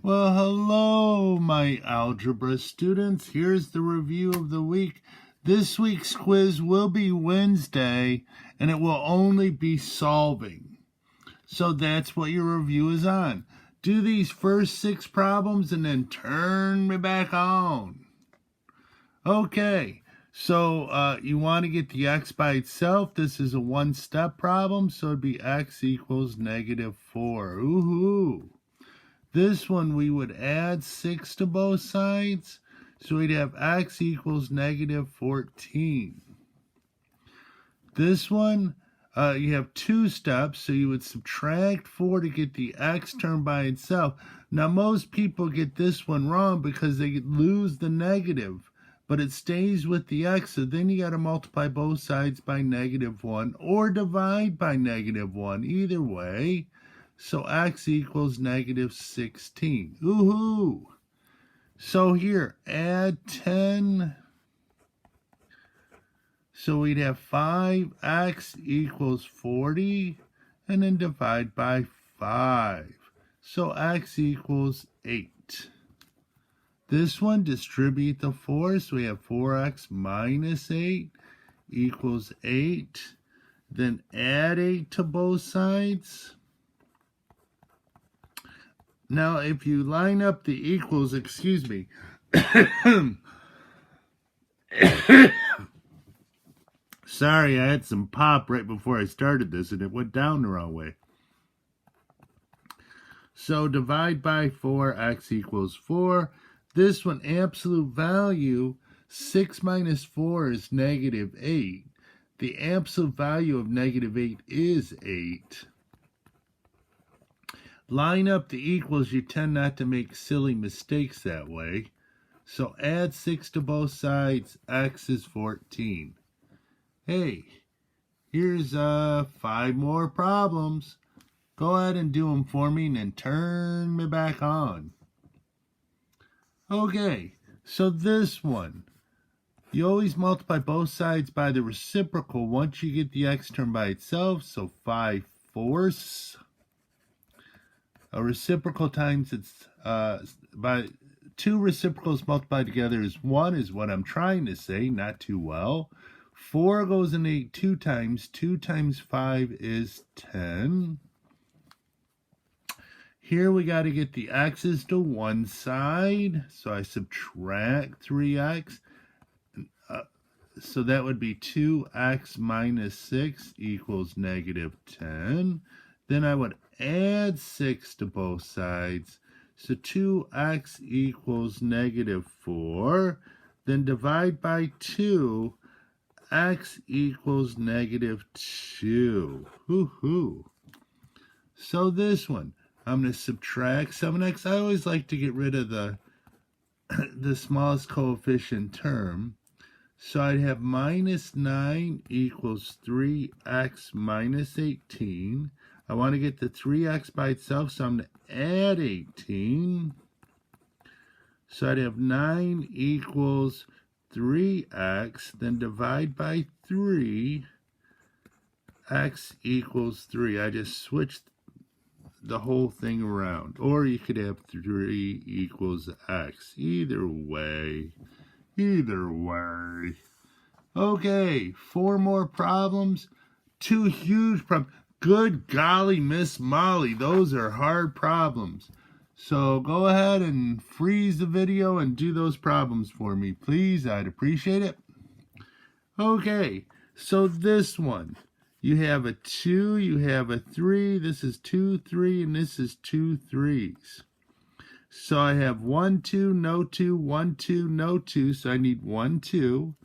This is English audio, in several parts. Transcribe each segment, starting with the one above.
Well, hello, my algebra students. Here's the review of the week. This week's quiz will be Wednesday, and it will only be solving. So that's what your review is on. Do these first 6 problems and then turn me back on. Okay, so you want to get the x by itself. This is a one-step problem, so it'd be x equals -4. Ooh-hoo. This one, we would add 6 to both sides, so we'd have x equals -14. This one, you have 2 steps, so you would subtract 4 to get the x term by itself. Now, most people get this one wrong because they lose the negative, but it stays with the x, so then you got to multiply both sides by -1 or divide by -1, either way. So x equals -16. Ooh-hoo! So here, add 10. So we'd have 5x equals 40, and then divide by 5. So x equals 8. This one, distribute the 4, so we have 4x minus 8 equals 8. Then add 8 to both sides. Now, if you line up the equals, excuse me, sorry, I had some pop right before I started this, and it went down the wrong way. So divide by 4, x equals 4. This one, absolute value, 6 minus 4 is -8. The absolute value of -8 is 8. Line up the equals. You tend not to make silly mistakes that way. So add 6 to both sides. X is 14. Hey, here's 5 more problems. Go ahead and do them for me and then turn me back on. Okay, so this one. You always multiply both sides by the reciprocal once you get the x term by itself. So 5/4. A reciprocal times it's by 2 reciprocals multiplied together is 1 is what I'm trying to say, not too well. 4 goes in 8 2 times. 2 times 5 is 10. Here we got to get the x's to one side, so I subtract 3x. So that would be 2x minus 6 equals -10. Then I would add 6 to both sides. So 2x equals -4. Then divide by 2. X equals -2. Hoo-hoo. So this one, I'm going to subtract 7x. I always like to get rid of the smallest coefficient term. So I'd have -9 equals 3x minus 18. I want to get the 3x by itself, so I'm going to add 18. So I'd have 9 equals 3x, then divide by 3. X equals 3. I just switched the whole thing around. Or you could have 3 equals x. Either way. Okay, 4 more problems. 2 huge problems. Good golly, Miss Molly, those are hard problems. So go ahead and freeze the video and do those problems for me, please. I'd appreciate it. Okay, so this one. You have a 2, you have a 3. This is 2, 3, and this is 2 3s. So I have 1, 2, no 2, 1, 2, no 2, so I need 1, 2.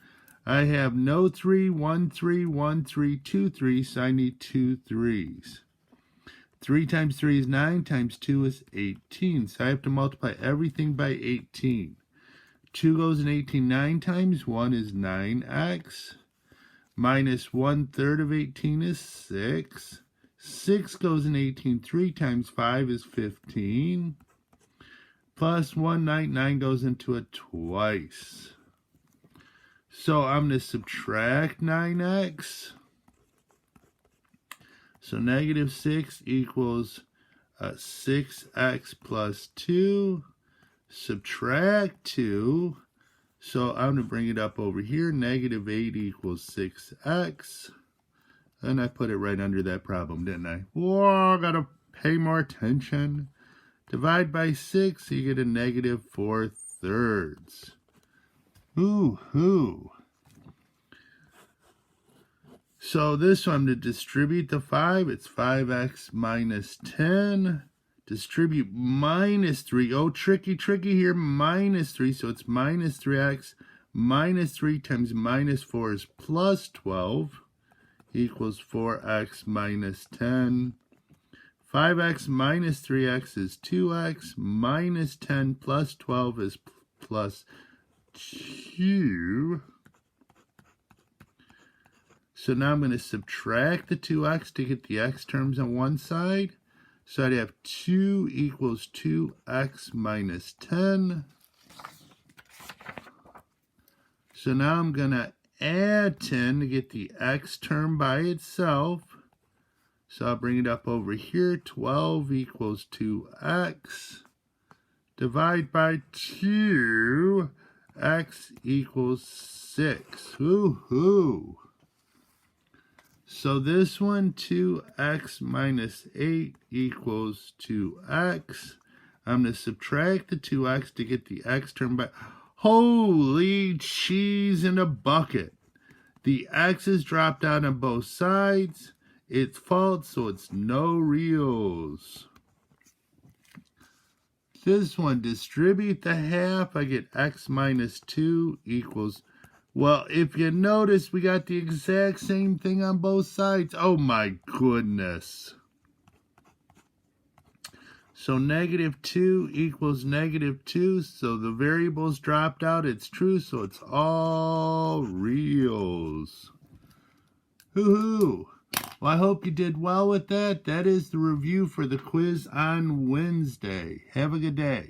I have no 3, 1, 3, 1, 3, 2, 3, so I need 2 3s. 3 times 3 is 9, times 2 is 18, so I have to multiply everything by 18. 2 goes in 18 9 times, 1 is 9x. Minus 1/3 of 18 is 6. 6 goes in 18 3 times 5 is 15. Plus 1 9 goes into it twice. So I'm going to subtract 9x. So -6 equals 6x plus 2, subtract 2. So I'm going to bring it up over here. Negative 8 equals 6x. And I put it right under that problem, didn't I? Whoa, I got to pay more attention. Divide by 6, you get a negative 4/3. Hoo. So this one, to distribute the 5, it's 5x minus 10. Distribute minus 3. Oh, tricky here. Minus 3. So it's minus 3x. Minus 3 times minus 4 is plus 12. Equals 4x minus 10. 5x minus 3x is 2x. Minus 10 plus 12 is plus 2. So now I'm going to subtract the 2x to get the x terms on one side. So I'd have 2 equals 2x minus 10. So now I'm going to add 10 to get the x term by itself. So I'll bring it up over here. 12 equals 2x. Divide by 2. X equals 6. Woohoo! So this one, 2x minus 8 equals 2x. I'm going to subtract the 2x to get the x term back. Holy cheese in a bucket. The x's dropped out on both sides. It's false, so it's no reals. This one, distribute the half. I get x minus 2 equals... Well, if you notice, we got the exact same thing on both sides. Oh my goodness. So negative 2 equals negative 2. So the variables dropped out. It's true, so it's all reals. Hoo-hoo. Well, I hope you did well with that. That is the review for the quiz on Wednesday. Have a good day.